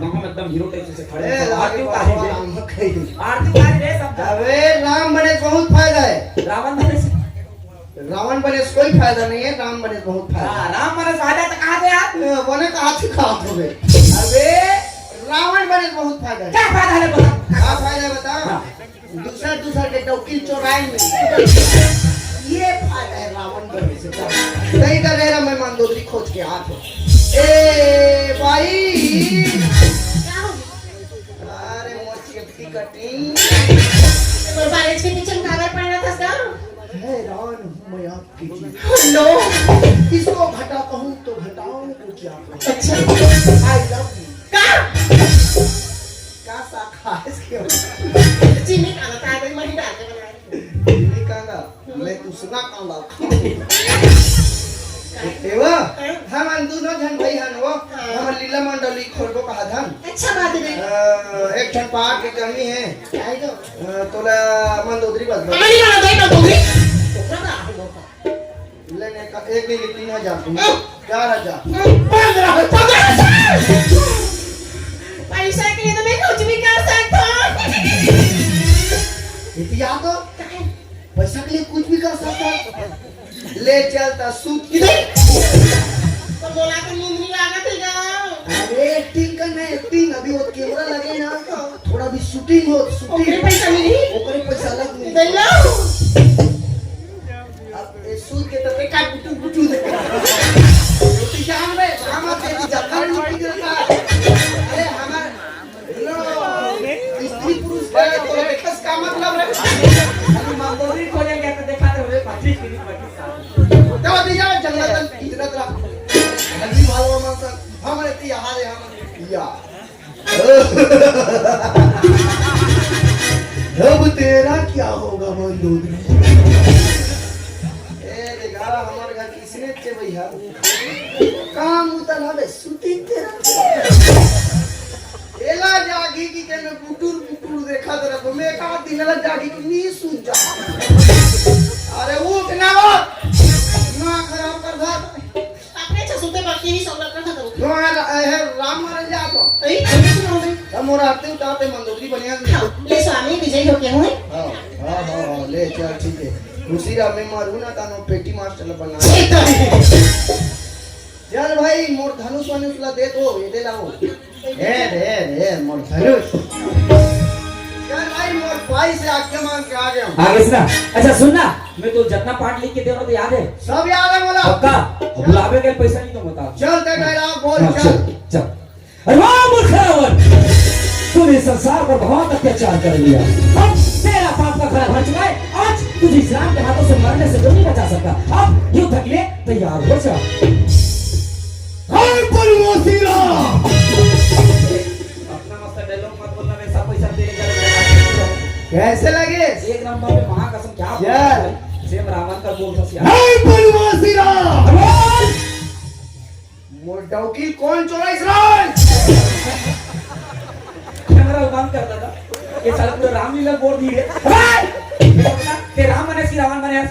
हम एकदम hero type से खड़े ए हैं। लागे आरती आरती उतारी रे सब। अबे राम बने बहुत फायदा है। रावण बने से रावण बने से कोई फायदा नहीं है, राम बने बहुत फायदा है। राम बने से फायदा तो कहाँ से यार? बने कहा थी कहा तुम्हें? अबे रावण बने से बहुत फायदा है। क्या फायदा है बता? क्या फायदा है बता? दूसरा के डौकी चोराएंगे, ये फायदा है रावण बनने से। नहीं कर रहा मैं मंदोदरी खोज के हाथ हूँ। ए भाई अरे मोची की कटिंग पर बारिश के पीछे कागज पड़ना था क्या? हैरान हूँ मैं आपकी चीज। नो इसको घटा कहूँ तो घटाओ तो क्या कहूँ? अच्छा आई लव यू। का शाखा है इसके चीनी खाना था तो मरी डाल के बनाए। नहीं कहना मैं दूसरा कांदा एवा हम दोनों जन भाई हन वो हम लीला मंडली खोलबो कहा धन। अच्छा बात है। एक जन पार की कमी है क्या है तो? तोला मंदोदरी बस हमारी वाला दे ना दूंगी। तो ना लेने का एक दिन 3000 दूंगा 4000 15,000 पैसा के लिए तो मैं कुछ भी कर सकता हूँ। इतिया तो पैसा के लिए कुछ भी कर सकता। ले चलता सूत किधर? तो बोला कि नींद नहीं आना था। अरे एक्टिंग करना है, एक्टिंग। अभी वो कैमरा लगे ना थोड़ा भी शूटिंग हो ओकरे पैसा मिली? ओकरे पैसा लग नहीं। दे लो। अब ये सूत के तबे का बुटू दे रोटी जान में हम तेरी जकर रोटी देता। अरे हमार स्त्री पुरुष का तो देखस का मतलब है। अभी मंदोदरी खोले गया तो देखा तो रे 25 मिनट 25 साल। तो दिया जंगल इतना तरह अभी भालो मन हमारे ती हारे हम या अब तेरा क्या होगा मंदोदरी? ए देखा हमारे घर किसने चे भैया काम उतला बे शूटिंग तेरा एला जागी की के बुटुर देखा तेरा तो मैं का दिन ला जागी की नी सुन जा। अरे उठ ना वो ना खराब कर दा अपने छसूते बाकी नहीं सब रखना था तो। नो है राम मारन जा तो ए तुम्हें सुनाओ दे। हम आते उतारते मंदोदरी बनिया। ले स्वामी विजय हो के हुए। हां ले चल ठीक है। उसी राम में मारू ना तानो पेटी मास्टर बना। चल भाई मोर धनुष वनुष ला दे दो ये दे लाओ। दे मोर धनुष। चल भाई मोर भाई से आज्ञा मांग के आ गया हूं। आगे सुना। अच्छा सुनना, मैं तो जितना पाठ लिख के दे रहा हूं तो याद है? सब याद है बोला। पक्का? बुलावे के पैसा नहीं तो बता। चल ते डायलॉग बोल हाँ, चल। चल। अरे वाह मूर्ख रावण, तूने संसार पर बहुत अत्याचार कर लिया। अब तेरा पाप का खरा भर चुका है। आज तुझे इस राम के हाथों से मरने से जो नहीं बचा सकता। अब युद्ध के लिए तैयार हो जा। अपना मस्त डायलॉग मत बोलना, वैसा पैसा तेरे घर कैसे लगे? एक नंबर पे महाकसम क्या बोल रहा है? सेम रावण का बोल था। मोर डौकी कौन चोरा इस राज? कैमरा बंद कर देता। ये साला तो रामलीला बोल दी है। ते राम बने सी रावण बने?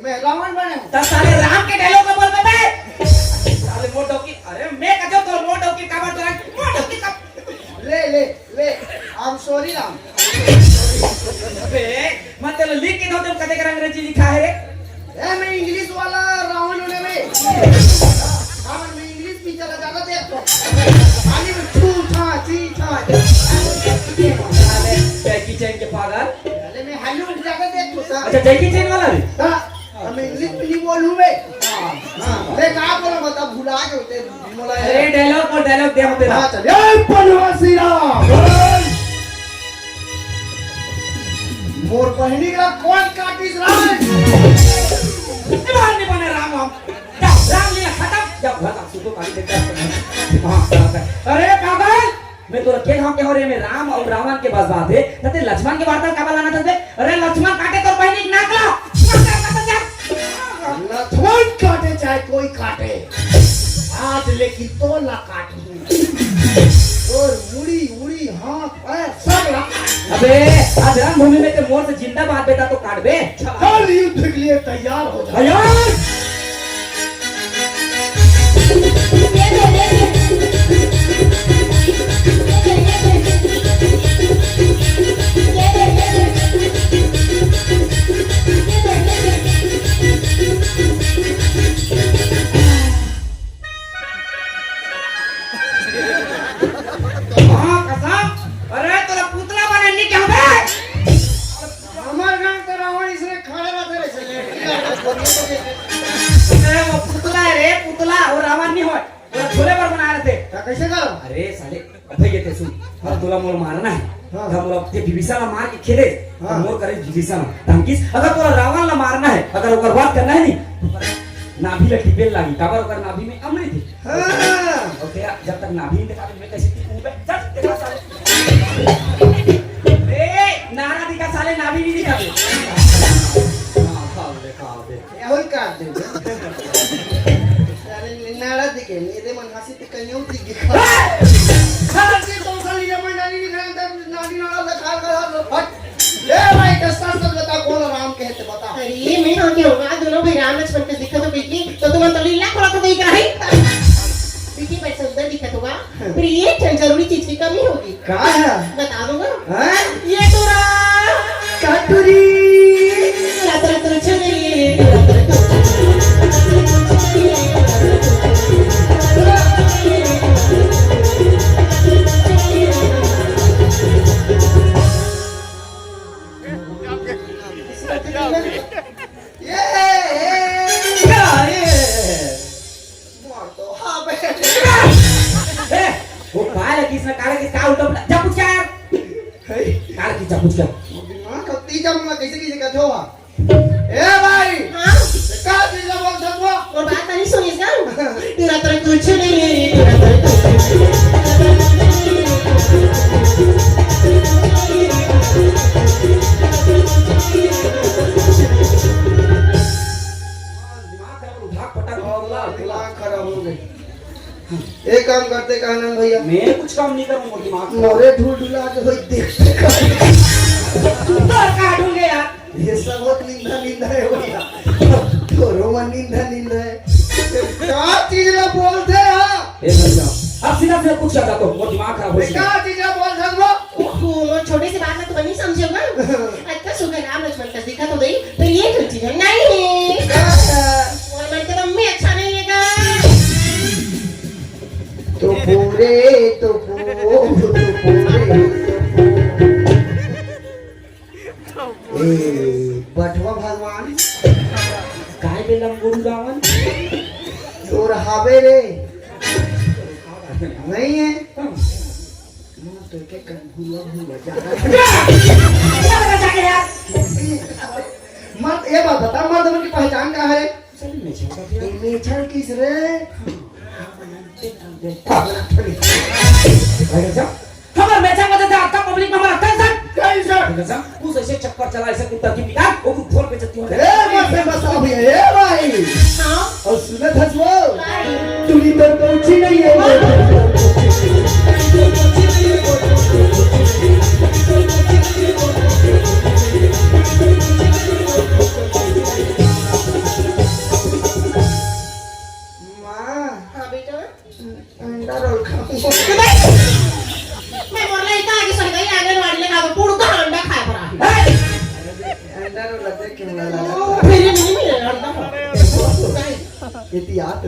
मैं रावण बने हूं। तब साले राम के डायलॉग बोल बे। साले मोट डौकी, अरे मैं कजो तो मोट डौकी का बात मोट डौकी का ले आई एम सॉरी राम। अबे मतलब लिख के दो, तुम कदे कर अंग्रेजी लिखा है? ए मैं इंग्लिश वाला रावण होने में रावण में इंग्लिश भी चला जाता देख तो खाली में छू छा ची छा। साले जैकी चैन के पागल। अरे मैं हेलो जाकर देख तो सा। अच्छा जैकी चैन वाला भी? हां मैं इंग्लिश भी नहीं बोलूं मैं। हां मैं कहां बोला बता भुला गए होते मोला। अरे डायलॉग दे हम तेरा। हां चल ए बनवासी राम मोर पहनी का कौन काटिस राज? निभाने बने राम हम। राम लिया खत्म। जब घर आप सुतो काली देखता है। हां अरे पागल, मैं तो रखे हम के हो रे में राम और रावण के बस बात है। तते लक्ष्मण के वार्ता का लाना चाहते? अरे लक्ष्मण काटे तो पहनी नाक ला। लक्ष्मण काटे चाहे कोई काटे, आज लेकिन तो ला काटी और मुड़ी हाथ पैर सब ला। अबे आज रणभूमि में ते मोर से जिंदा बात बेटा तो काट बे। कल युद्ध के लिए तैयार हो जा। तैयार कैसे करो अरे साले अभय येते सुन मला तुला मोर मारना है हाँ। का मोर ते विभीषण मार के खेले हाँ। मोर करे विभीषण धमकीस अगर तोरा रावण ला मारना है अगर ओकर बात करना है नी तो ओकर नाभि ला टिपेल लागी काबर ओकर नाभि में अमृत है हाँ ओके जब तक नाभि नहीं दिखा मैं कैसे ती ऊपर चल देखा साले ए नारा दिखा साले नाभि नहीं दिखा दे हां खा दे यावर काट दे अरे नाड़ा दिखे मेरे मन हंसी ते कन्यो दिखे खान के तो खाली जमा नानी निकल नानी नाड़ा से खा कर हट ए भाई दस्ता सब बता कौन राम कहते बता अरे मैं हाँ क्या होगा दोनों भाई राम लक्ष्मण के दिखा तो बेटी तो तुम तो लीला खोला तो देख रहा है बेटी भाई सुंदर दिखा होगा फिर ये जरूरी चीज की कमी होगी का है बता दूंगा हैं ये तोरा काटुरी रात रात चले वो पायल किसने काले किस का उल्टा पुल्टा जा पूछ क्या यार काले किस जा पूछ क्या दिमाग का तीजा मुंगा कैसे कैसे कहते हो ए भाई हाँ का तीजा बोल सकवा और बात नहीं सुनिएगा तेरा तरह कुछ नहीं है तेरा तरह दिमाग खराब उठा पटक बोला दिमाग खराब हो गई एक काम करते कहना भैया मैं कुछ काम नहीं करूंगा दिमाग मोरे ढूल ढूला के होई देखते तो काटूंगे यार ये सब बहुत निंदा निंदा है भैया तो रोमन निंदा निंदा है क्या चीज ना बोलते हैं ए भैया अब सीधा से कुछ जाता तो वो दिमाग खराब हो गया क्या चीज ना बोल सकवा ओहो छोटे से बात में तो नहीं समझेगा अच्छा सुबह राम लक्ष्मण का दिखा तो गई पर ये जो चीज है नहीं और मन का मैं अच्छा नहीं है तो पूरे तो पूरे ए बटवा भगवान काय बेलम गुरु रावण तोर हावे रे नहीं है तो के कर भूला जा क्या लगा जाके यार मत ये बात बता मर्द की पहचान क्या है चल मैं छोटा फिर मेछर किस रे खबर मैं चाहता था आपका पब्लिक में हमारा कैसा कैसा उस ऐसे चक्कर चला ऐसे कुत्ता की पिटा वो फोन पे चलती हूं ए मत बसा भैया ए भाई हाँ और सुने धसवो भाई तुली तो पहुंची नहीं है मां हाँ बेटा अंडा रोल खाऊंगा मैं बोल रही था कि सर गई आंगनवाड़ी लगा तो पूरा का अंडा खा पड़ा है अंडा रोल लगे क्यों लगा फिर नहीं मिले अंडा एहतियात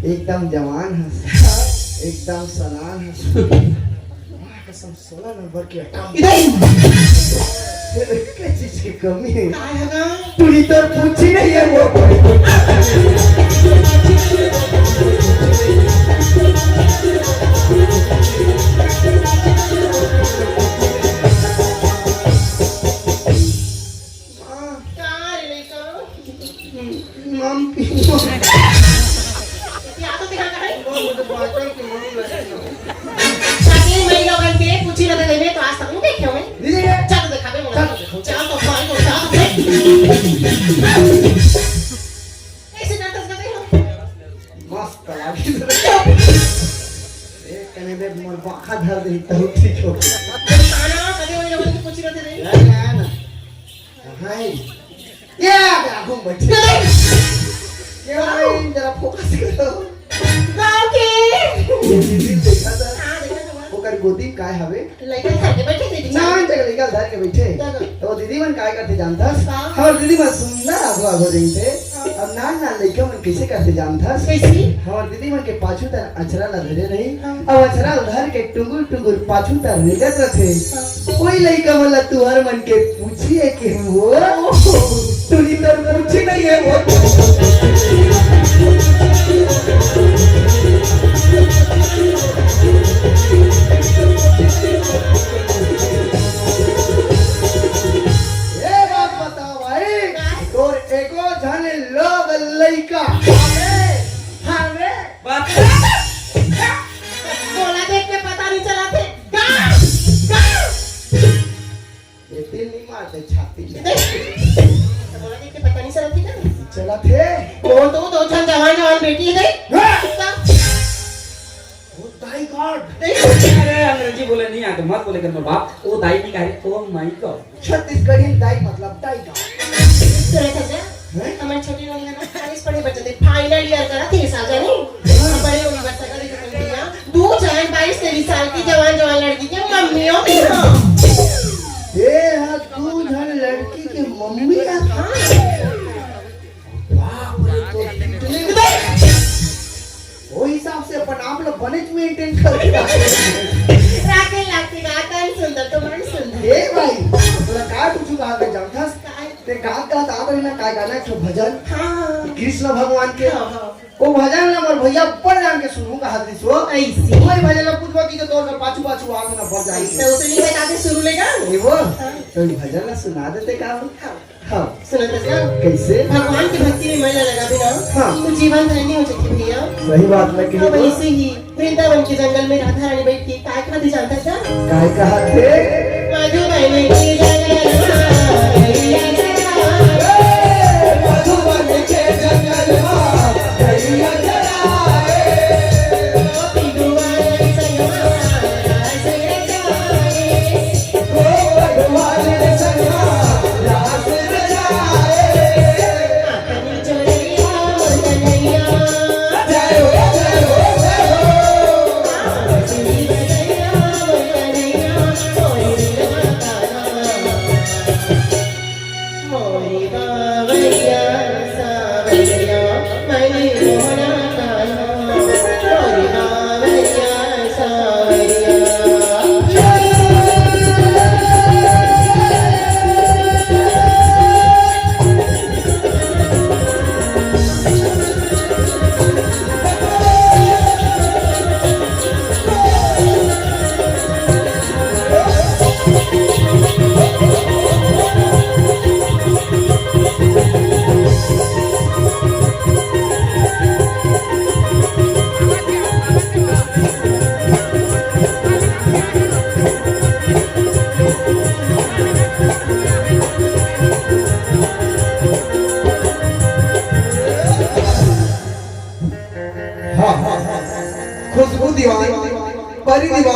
एकदम जवान है एकदम सलान है कसम 16 नंबर के इधर क्या चीज की कमी है काय है ना तुली तो पूछी नहीं है वो कार नहीं करो मम या तो दिखा कर मुझे बाटल की मम लगे साथी मैं लोग के पूछी ना दे मैं तो आज तक नहीं देखे मैं दीजिए चल दिखा दे मुझे चल तो भाई तो चल ऐसे नाटक करते हो मस्त लगी एक कने दे मोर बाखा धर दे तो ठीक हो खाना कभी वही लोगों की पूछी ना दे ना हाय ये घूम बैठे ये भाई जरा फोकस करो गांव के ये दीदी देखा था हां देखा तो ओकर गोदी काय हवे लइका घर के बैठे थे नान जगह लेकर धर के बैठे तो दीदी मन काय करते जानथस और दीदी मन सुंदर आगो आगो रहीते अब नान नान लइका मन कैसे करते जानथस कैसी और दीदी मन के पाछू तक अचरा ला धरे रही अब अचरा उधर के टुंगुर टुंगुर पाछू तक रेगत रथे कोई लइका मन तुहर मन के पूछिए कि वो तुली तर पूछी नहीं है वो का हाँ रे बात बोला देख के पता नहीं चला थे ये दिल नहीं मारते छाती में बोला देख के पता नहीं चला थी ना चला थे वो तो दो जन जवान जवान बेटी है ओ दाई गॉड अरे अंग्रेजी बोले नहीं आते मत बोले कर बाप वो दाई नहीं कह ओ माय गॉड छत्तीसगढ़ी दाई मतलब दाई गॉड सुना था जा हमारे छोटी वाली ना कॉलेज पढ़े बच्चे थे फाइनल ईयर करा थी साल जानी बड़े यूनिवर्सिटी का रिजल्ट दिया दो जवान 22-23 साल की जवान जवान लड़की की मम्मियों की ये हाँ तू जन लड़की की मम्मी है बाप रे तो कितने वो हिसाब से अपन आप लोग बनेज मेंटेन करके राके लागते गाता सुंदर तो मन सुंदर ए भाई तुला काय पूछू गा के जमथास ते गात गात आ रही ना काय गाना एक भजन हां कृष्ण भगवान के हां वो भजन ना मोर भैया पढ़ जान के सुनू का हाथ सो ऐसी वही भजन ना पूछबो की तो तोर पाछू पाछू आग ना बढ़ जाई तो उतनी बताते शुरू लेगा ए वो तो भजन ना सुना देते का हां सुना तो जा कैसे भगवान की भक्ति में मन लगा बिना हाँ। तो जीवन धन्य हो सकती भैया सही बात मैं अब कही ऐसे ही वृंदावन के जंगल में राधा रानी बैठ के काय खाती जानता था काय कहा थे मधुबन के जंगल मधुबन के जंगल गैया जलाए भगवान ने संगा रास रचाए जय हो जय हो जय हो खुशबू दीवान परी दीवान